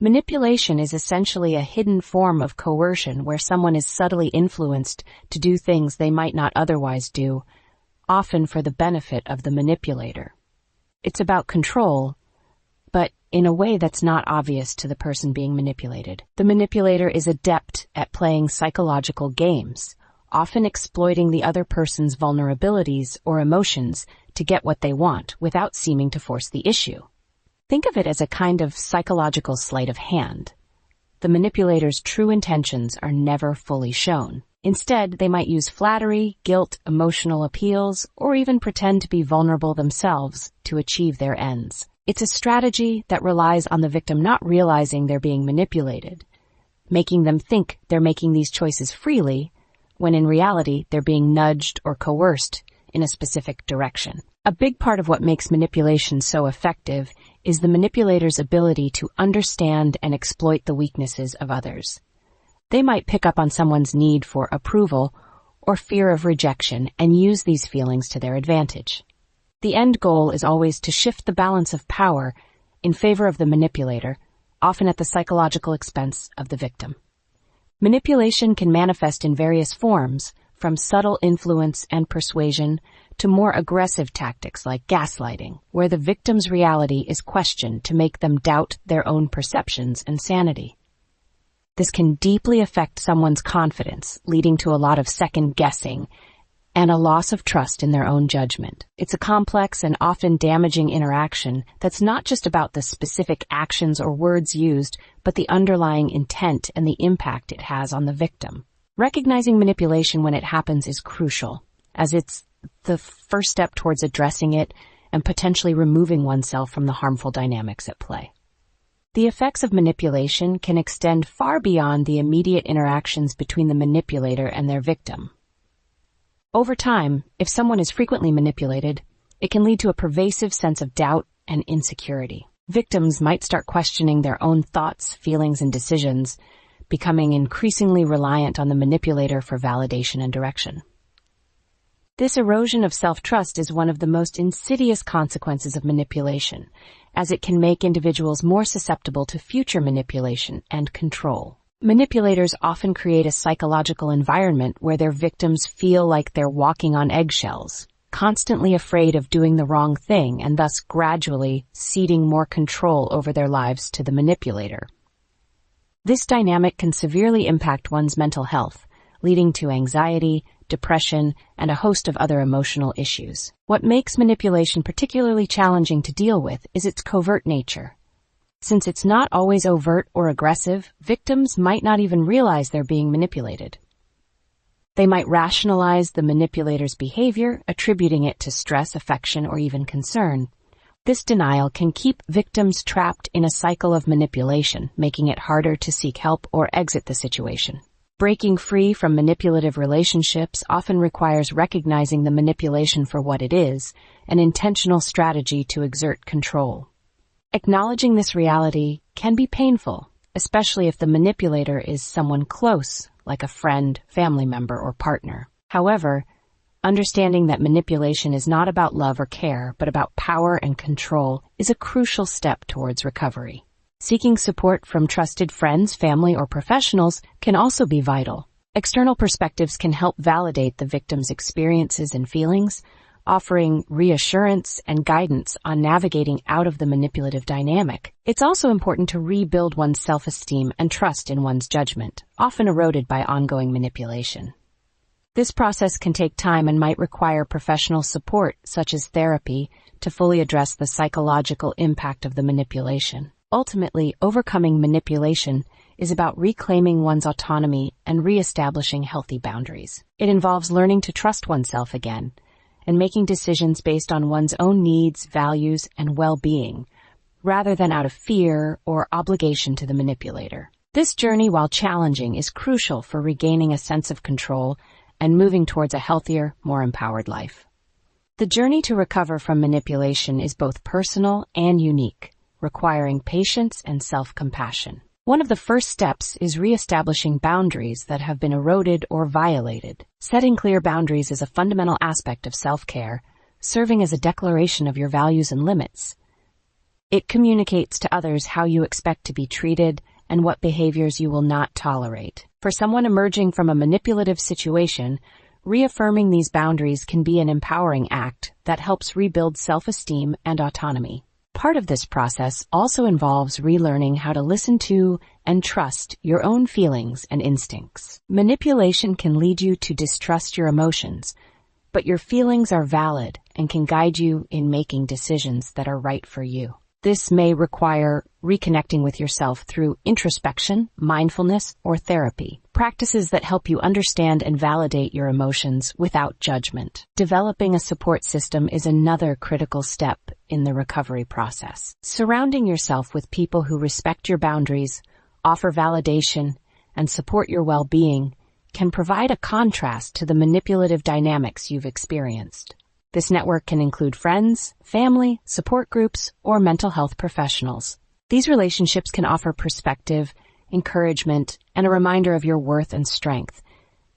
Manipulation is essentially a hidden form of coercion where someone is subtly influenced to do things they might not otherwise do, often for the benefit of the manipulator. It's about control, but in a way that's not obvious to the person being manipulated. The manipulator is adept at playing psychological games, often exploiting the other person's vulnerabilities or emotions to get what they want without seeming to force the issue. Think of it as a kind of psychological sleight of hand. The manipulator's true intentions are never fully shown. Instead, they might use flattery, guilt, emotional appeals, or even pretend to be vulnerable themselves to achieve their ends. It's a strategy that relies on the victim not realizing they're being manipulated, making them think they're making these choices freely, when in reality they're being nudged or coerced in a specific direction. A big part of what makes manipulation so effective is the manipulator's ability to understand and exploit the weaknesses of others. They might pick up on someone's need for approval or fear of rejection and use these feelings to their advantage. The end goal is always to shift the balance of power in favor of the manipulator, often at the psychological expense of the victim. Manipulation can manifest in various forms, from subtle influence and persuasion to more aggressive tactics like gaslighting, where the victim's reality is questioned to make them doubt their own perceptions and sanity. This can deeply affect someone's confidence, leading to a lot of second-guessing and a loss of trust in their own judgment. It's a complex and often damaging interaction that's not just about the specific actions or words used, but the underlying intent and the impact it has on the victim. Recognizing manipulation when it happens is crucial, as it's the first step towards addressing it and potentially removing oneself from the harmful dynamics at play. The effects of manipulation can extend far beyond the immediate interactions between the manipulator and their victim. Over time, if someone is frequently manipulated, it can lead to a pervasive sense of doubt and insecurity. Victims might start questioning their own thoughts, feelings, and decisions, becoming increasingly reliant on the manipulator for validation and direction. This erosion of self-trust is one of the most insidious consequences of manipulation, as it can make individuals more susceptible to future manipulation and control. Manipulators often create a psychological environment where their victims feel like they're walking on eggshells, constantly afraid of doing the wrong thing and thus gradually ceding more control over their lives to the manipulator. This dynamic can severely impact one's mental health, leading to anxiety, depression, and a host of other emotional issues. What makes manipulation particularly challenging to deal with is its covert nature. Since it's not always overt or aggressive, victims might not even realize they're being manipulated. They might rationalize the manipulator's behavior, attributing it to stress, affection, or even concern. This denial can keep victims trapped in a cycle of manipulation, making it harder to seek help or exit the situation. Breaking free from manipulative relationships often requires recognizing the manipulation for what it is, an intentional strategy to exert control. Acknowledging this reality can be painful, especially if the manipulator is someone close, like a friend, family member, or partner. However, understanding that manipulation is not about love or care, but about power and control is a crucial step towards recovery. Seeking support from trusted friends, family, or professionals can also be vital. External perspectives can help validate the victim's experiences and feelings, offering reassurance and guidance on navigating out of the manipulative dynamic. It's also important to rebuild one's self-esteem and trust in one's judgment, often eroded by ongoing manipulation. This process can take time and might require professional support, such as therapy, to fully address the psychological impact of the manipulation. Ultimately, overcoming manipulation is about reclaiming one's autonomy and reestablishing healthy boundaries. It involves learning to trust oneself again and making decisions based on one's own needs, values, and well-being, rather than out of fear or obligation to the manipulator. This journey, while challenging, is crucial for regaining a sense of control and moving towards a healthier, more empowered life. The journey to recover from manipulation is both personal and unique, requiring patience and self-compassion. One of the first steps is reestablishing boundaries that have been eroded or violated. Setting clear boundaries is a fundamental aspect of self-care, serving as a declaration of your values and limits. It communicates to others how you expect to be treated and what behaviors you will not tolerate. For someone emerging from a manipulative situation, reaffirming these boundaries can be an empowering act that helps rebuild self-esteem and autonomy. Part of this process also involves relearning how to listen to and trust your own feelings and instincts. Manipulation can lead you to distrust your emotions, but your feelings are valid and can guide you in making decisions that are right for you. This may require reconnecting with yourself through introspection, mindfulness, or therapy, practices that help you understand and validate your emotions without judgment. Developing a support system is another critical step in the recovery process. Surrounding yourself with people who respect your boundaries, offer validation, and support your well-being can provide a contrast to the manipulative dynamics you've experienced. This network can include friends, family, support groups, or mental health professionals. These relationships can offer perspective, encouragement, and a reminder of your worth and strength,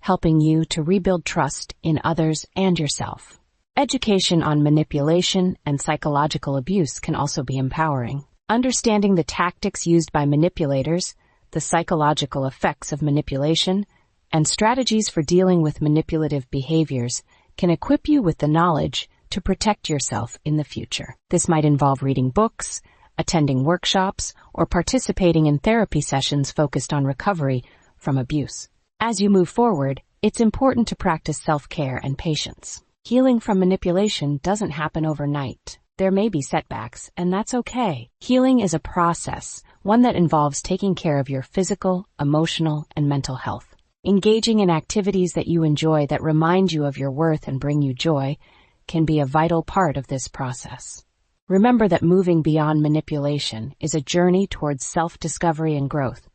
helping you to rebuild trust in others and yourself. Education on manipulation and psychological abuse can also be empowering. Understanding the tactics used by manipulators, the psychological effects of manipulation, and strategies for dealing with manipulative behaviors can equip you with the knowledge to protect yourself in the future. This might involve reading books, attending workshops, or participating in therapy sessions focused on recovery from abuse. As you move forward, it's important to practice self-care and patience. Healing from manipulation doesn't happen overnight. There may be setbacks, and that's okay. Healing is a process, one that involves taking care of your physical, emotional, and mental health. Engaging in activities that you enjoy that remind you of your worth and bring you joy can be a vital part of this process. Remember that moving beyond manipulation is a journey towards self-discovery and growth.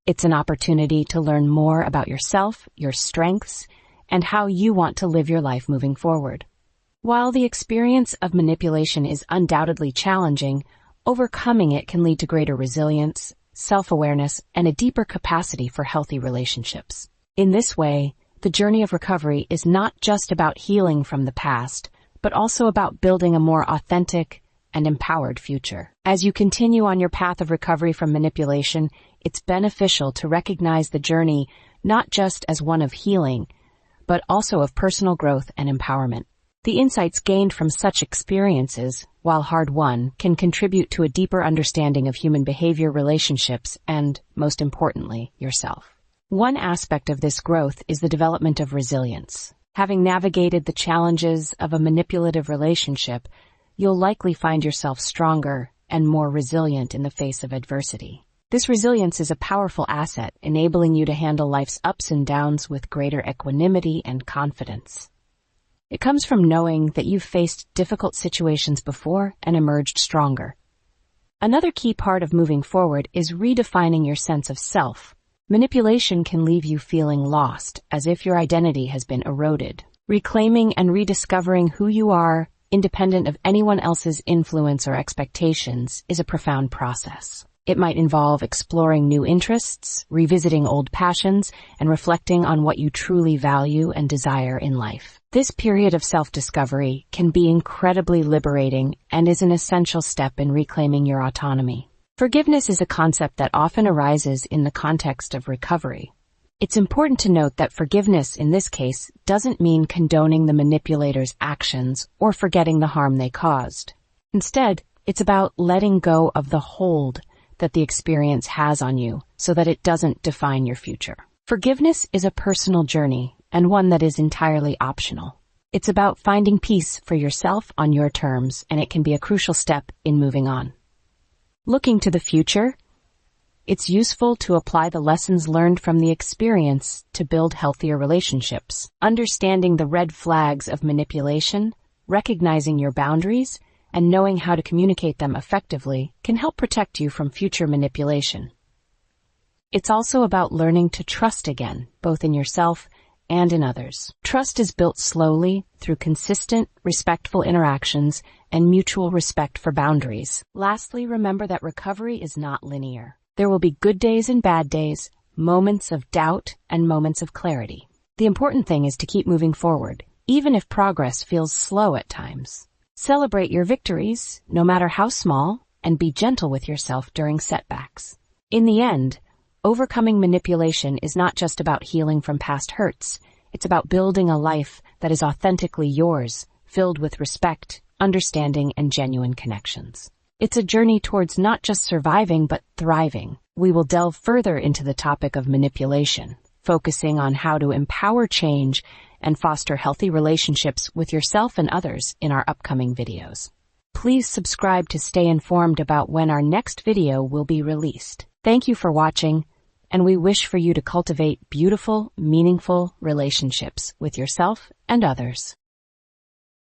It's an opportunity to learn more about yourself, your strengths, and how you want to live your life moving forward. While the experience of manipulation is undoubtedly challenging, overcoming it can lead to greater resilience, self-awareness, and a deeper capacity for healthy relationships. In this way, the journey of recovery is not just about healing from the past, but also about building a more authentic and empowered future. As you continue on your path of recovery from manipulation, it's beneficial to recognize the journey not just as one of healing, but also of personal growth and empowerment. The insights gained from such experiences, while hard-won, can contribute to a deeper understanding of human behavior, relationships, and, most importantly, yourself. One aspect of this growth is the development of resilience. Having navigated the challenges of a manipulative relationship, you'll likely find yourself stronger and more resilient in the face of adversity. This resilience is a powerful asset, enabling you to handle life's ups and downs with greater equanimity and confidence. It comes from knowing that you've faced difficult situations before and emerged stronger. Another key part of moving forward is redefining your sense of self. Manipulation can leave you feeling lost, as if your identity has been eroded. Reclaiming and rediscovering who you are, independent of anyone else's influence or expectations, is a profound process. It might involve exploring new interests, revisiting old passions, and reflecting on what you truly value and desire in life. This period of self-discovery can be incredibly liberating and is an essential step in reclaiming your autonomy. Forgiveness is a concept that often arises in the context of recovery. It's important to note that forgiveness in this case doesn't mean condoning the manipulator's actions or forgetting the harm they caused. Instead, it's about letting go of the hold that the experience has on you so that it doesn't define your future. Forgiveness is a personal journey and one that is entirely optional. It's about finding peace for yourself on your terms, and it can be a crucial step in moving on. Looking to the future, it's useful to apply the lessons learned from the experience to build healthier relationships. Understanding the red flags of manipulation, recognizing your boundaries, and knowing how to communicate them effectively can help protect you from future manipulation. It's also about learning to trust again, both in yourself and in others. Trust is built slowly through consistent, respectful interactions and mutual respect for boundaries. Lastly, remember that recovery is not linear. There will be good days and bad days, moments of doubt and moments of clarity. The important thing is to keep moving forward, even if progress feels slow at times. Celebrate your victories, no matter how small, and be gentle with yourself during setbacks. In the end, overcoming manipulation is not just about healing from past hurts. It's about building a life that is authentically yours, filled with respect, understanding, and genuine connections. It's a journey towards not just surviving, but thriving. We will delve further into the topic of manipulation, focusing on how to empower change and foster healthy relationships with yourself and others in our upcoming videos. Please subscribe to stay informed about when our next video will be released. Thank you for watching, and we wish for you to cultivate beautiful, meaningful relationships with yourself and others.